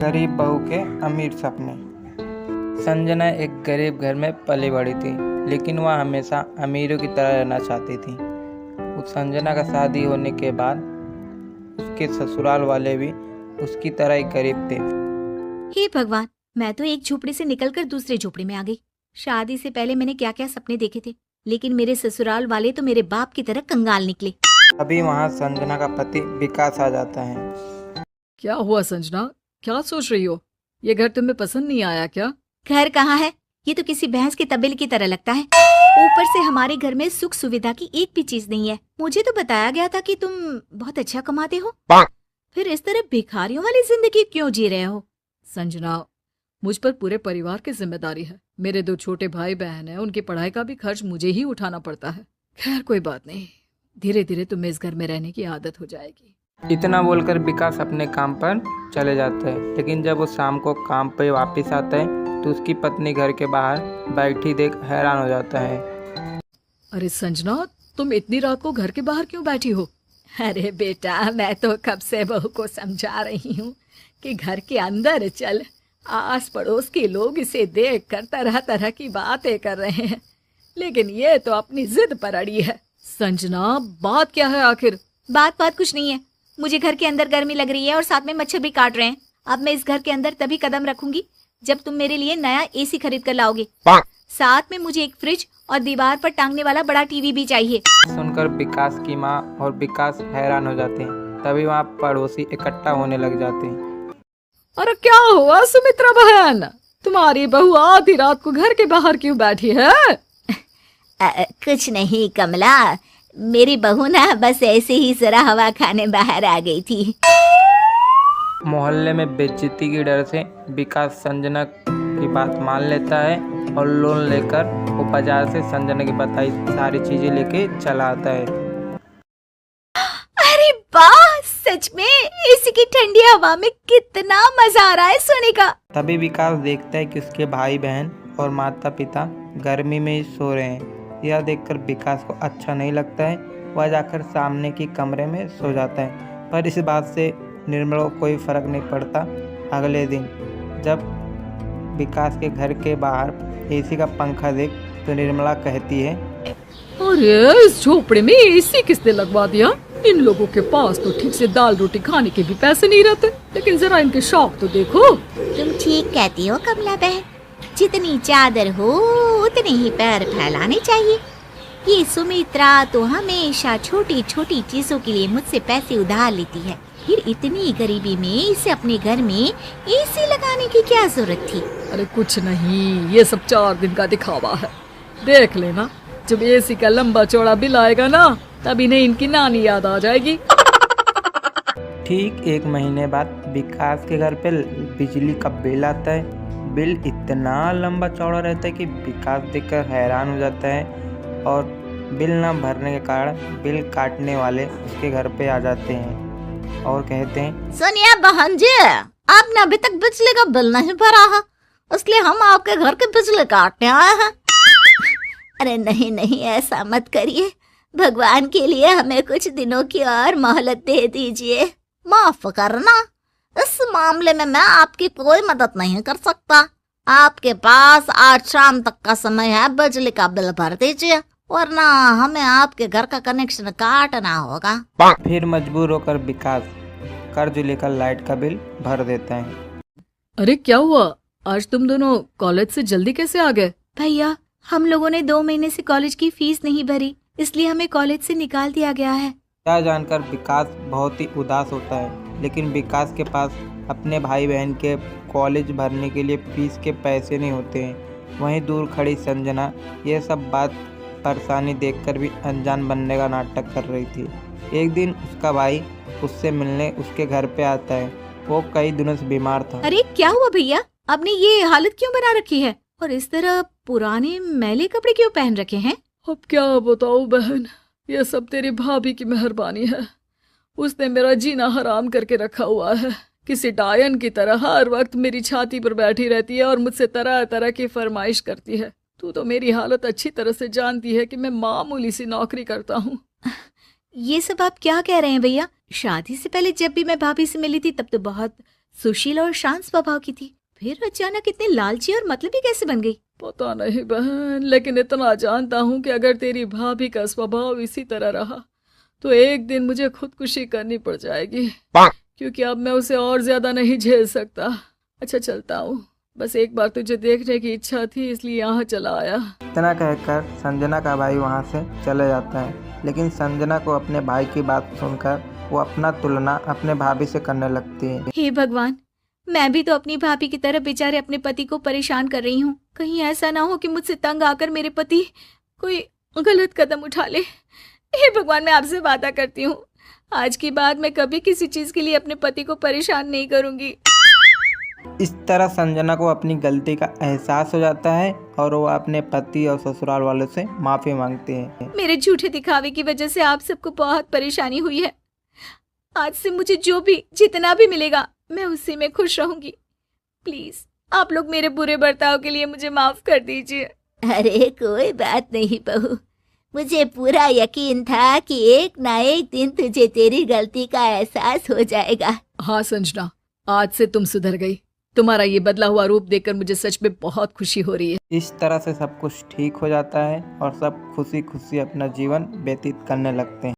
गरीब बहू के अमीर सपने। संजना एक गरीब घर में पली बड़ी थी, लेकिन वह हमेशा अमीरों की तरह रहना चाहती थी। उस संजना का शादी होने के बाद उसके ससुराल वाले भी उसकी तरह ही गरीब थे। हे भगवान, मैं तो एक झोपड़ी से निकलकर दूसरे झोपड़ी में आ गई। शादी से पहले मैंने क्या क्या सपने देखे थे, लेकिन मेरे ससुराल वाले तो मेरे बाप की तरह कंगाल निकले। अभी वहाँ संजना का पति विकास आ जाता है। क्या हुआ संजना, क्या सोच रही हो? ये घर तुम्हें पसंद नहीं आया क्या? घर कहाँ है, ये तो किसी भैंस के तबेले की तरह लगता है। ऊपर से हमारे घर में सुख सुविधा की एक भी चीज नहीं है। मुझे तो बताया गया था कि तुम बहुत अच्छा कमाते हो, फिर इस तरह भिखारियों वाली जिंदगी क्यों जी रहे हो? संजना, मुझ पर पूरे परिवार की जिम्मेदारी है। मेरे 2 छोटे भाई बहन हैं, उनकी पढ़ाई का भी खर्च मुझे ही उठाना पड़ता है। खैर कोई बात नहीं, धीरे धीरे तुम्हें इस घर में रहने की आदत हो जाएगी। इतना बोलकर विकास अपने काम पर चले जाता है, लेकिन जब वो शाम को काम पे वापस आता है तो उसकी पत्नी घर के बाहर बैठी देख हैरान हो जाता है। अरे संजना, तुम इतनी रात को घर के बाहर क्यों बैठी हो? अरे बेटा, मैं तो कब से बहू को समझा रही हूँ कि घर के अंदर चल। आस पड़ोस के लोग इसे देखकर तरह तरह की बातें कर रहे हैं, लेकिन ये तो अपनी जिद पर अड़ी है। संजना, बात क्या है आखिर? बात कुछ नहीं है। मुझे घर के अंदर गर्मी लग रही है और साथ में मच्छर भी काट रहे हैं। अब मैं इस घर के अंदर तभी कदम रखूंगी जब तुम मेरे लिए नया एसी खरीद कर लाओगे। साथ में मुझे एक फ्रिज और दीवार पर टांगने वाला बड़ा टीवी भी चाहिए। सुनकर विकास की माँ और विकास हैरान हो जाते हैं। तभी वहाँ पड़ोसी इकट्ठा होने लग जाते हैं। अरे क्या हुआ सुमित्रा बहन, तुम्हारी बहू आधी रात को घर के बाहर क्यों बैठी है? कुछ नहीं कमला, मेरी बहू ना बस ऐसे ही जरा हवा खाने बाहर आ गई थी। मोहल्ले में बेइज्जती के डर से विकास संजना की बात मान लेता है और लोन लेकर वो बाजार से संजना की बताई सारी चीजें लेके चला आता है। अरे वाह, सच में एसी की ठंडी हवा में कितना मजा आ रहा है सोने का। तभी विकास देखता है कि उसके भाई बहन और माता पिता गर्मी में ही सो रहे हैं। यह देखकर विकास को अच्छा नहीं लगता है। वह जाकर सामने की कमरे में सो जाता है, पर इस बात से निर्मला को कोई फर्क नहीं पड़ता। अगले दिन जब विकास के घर के बाहर एसी का पंखा देख तो निर्मला कहती है, अरे इस झोपड़े में एसी किसने लगवा दिया? इन लोगों के पास तो ठीक से दाल रोटी खाने के भी पैसे नहीं रहते, लेकिन जरा इनके शौक तो देखो। तुम ठीक कहती हो कमला बहन, जितनी चादर हो उतने ही पैर फैलाने चाहिए। ये सुमित्रा तो हमेशा छोटी छोटी चीजों के लिए मुझसे पैसे उधार लेती है, फिर इतनी गरीबी में इसे अपने घर में एसी लगाने की क्या जरूरत थी? अरे कुछ नहीं, ये सब 4 दिन का दिखावा है। देख लेना, जब एसी का लंबा चौड़ा बिल आएगा ना, तब इन्हें इनकी नानी याद आ जाएगी। ठीक 1 महीने बाद विकास के घर पे बिजली का बिल आता है। बिल इतना लंबा चौड़ा रहता है कि विकास देखकर हैरान हो जाता है और बिल ना भरने के कारण बिल काटने वाले उसके घर पे आ जाते हैं और कहते हैं, सोनिया बहन जी, आपने अभी तक बिजली का बिल नहीं भरा है, इसलिए हम आपके घर के बिजली काटने आए हैं। अरे नहीं नहीं, ऐसा मत करिए, भगवान के लिए हमें कुछ दिनों की और मोहलत दे दीजिए। माफ करना, इस मामले में मैं आपकी कोई मदद नहीं कर सकता। आपके पास आज शाम तक का समय है, बिजली का बिल भर दीजिए, वरना हमें आपके घर का कनेक्शन काटना होगा। फिर मजबूर होकर विकास कर्ज लेकर लाइट का बिल भर देता है। अरे क्या हुआ, आज तुम दोनों कॉलेज से जल्दी कैसे आ गए? भैया, हम लोगों ने 2 महीने से कॉलेज की फीस नहीं भरी, इसलिए हमें कॉलेज से निकाल दिया गया है। यह जानकर विकास बहुत ही उदास होता है, लेकिन विकास के पास अपने भाई बहन के कॉलेज भरने के लिए फीस के पैसे नहीं होते हैं। वहीं दूर खड़ी संजना यह सब बात परेशानी देखकर भी अनजान बनने का नाटक कर रही थी। एक दिन उसका भाई उससे मिलने उसके घर पे आता है। वो कई दिनों से बीमार था। अरे क्या हुआ भैया, आपने ये हालत क्यों बना रखी है और इस तरह पुराने मैले कपड़े क्यों पहन रखे हैं? अब क्या बताऊं बहन, ये सब तेरी भाभी की मेहरबानी है। उसने मेरा जीना हराम करके रखा हुआ है। किसी डायन की तरह हर वक्त मेरी छाती पर बैठी रहती है और मुझसे तरह तरह की फरमाइश करती है। तू तो मेरी हालत अच्छी तरह से जानती है कि मैं मामूली सी नौकरी करता हूँ। ये सब आप क्या कह रहे हैं भैया? शादी से पहले जब भी मैं भाभी से मिली थी तब तो बहुत सुशील और शांत स्वभाव की थी, फिर अचानक इतनी लालची और मतलबी कैसे बन गई? पता नहीं बहन, लेकिन इतना जानता हूँ कि अगर तेरी भाभी का स्वभाव इसी तरह रहा तो एक दिन मुझे खुदकुशी करनी पड़ जाएगी, क्योंकि अब मैं उसे और ज्यादा नहीं झेल सकता। अच्छा चलता हूँ, बस एक बार तुझे देखने की इच्छा थी इसलिए यहाँ चला आया। इतना कहकर संजना का भाई वहाँ से चले जाता है, लेकिन संजना को अपने भाई की बात सुनकर वो अपना तुलना अपने भाभी से करने लगती है। हे भगवान, मैं भी तो अपनी भाभी की तरह बेचारे अपने पति को परेशान कर रही हूँ। कहीं ऐसा ना हो कि मुझसे तंग आकर मेरे पति कोई गलत कदम उठा ले। हे भगवान, मैं आपसे वादा करती हूँ, आज के बाद मैं कभी किसी चीज के लिए अपने पति को परेशान नहीं करूंगी। इस तरह संजना को अपनी गलती का एहसास हो जाता है और वो अपने पति और ससुराल वालों से माफ़ी मांगती है। मेरे झूठे दिखावे की वजह से आप सबको बहुत परेशानी हुई है। आज से मुझे जो भी जितना भी मिलेगा मैं उसी में खुश रहूंगी। प्लीज आप लोग मेरे बुरे बर्ताव के लिए मुझे माफ कर दीजिए। अरे कोई बात नहीं बहू, मुझे पूरा यकीन था कि एक ना एक दिन तुझे तेरी गलती का एहसास हो जाएगा। हाँ संजना, आज से तुम सुधर गई। तुम्हारा ये बदला हुआ रूप देखकर मुझे सच में बहुत खुशी हो रही है। इस तरह से सब कुछ ठीक हो जाता है और सब खुशी खुशी अपना जीवन व्यतीत करने लगते हैं।